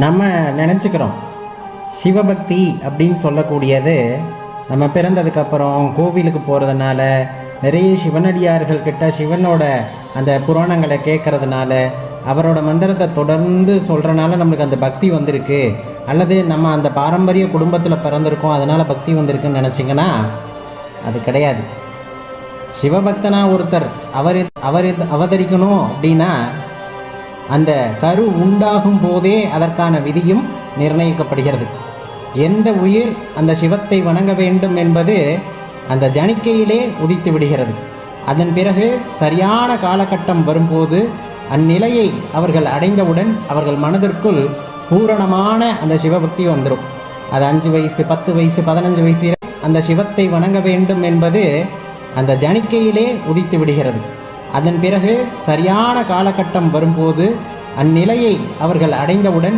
நம்ம நினச்சிக்கிறோம் சிவபக்தி அப்படின்னு சொல்லக்கூடியது நம்ம பிறந்ததுக்கப்புறம் கோவிலுக்கு போகிறதுனால, நிறைய சிவனடியார்கள் கிட்ட சிவனோட அந்த புராணங்களை கேட்கறதுனால, அவரோட மந்திரத்தை தொடர்ந்து சொல்கிறனால நம்மளுக்கு அந்த பக்தி வந்திருக்கு, அல்லது நம்ம அந்த பாரம்பரிய குடும்பத்தில் பிறந்திருக்கோம் அதனால் பக்தி வந்திருக்குன்னு நினச்சிங்கன்னா அது கிடையாது. சிவபக்தனா ஒருத்தர் அவர் அவதரிக்கணும் அப்படின்னா அந்த கரு உண்டாகும் போதே அதற்கான விதியும் நிர்ணயிக்கப்படுகிறது. எந்த உயிர் அந்த சிவத்தை வணங்க வேண்டும் என்பது அந்த ஜனிக்கையிலே உதித்து விடுகிறது. அதன் பிறகு சரியான காலகட்டம் வரும்போது அந்நிலையை அவர்கள் அடைந்தவுடன் அவர்கள் மனதிற்குள் பூரணமான அந்த சிவபக்தி வந்துடும். அது 5 வயசு, 10 வயசு, 15 வயசு அந்த சிவத்தை வணங்க வேண்டும் என்பது அந்த ஜனிக்கையிலே உதித்து விடுகிறது. அதன் பிறகு சரியான காலகட்டம் வரும்போது அந்நிலையை அவர்கள் அடைந்தவுடன்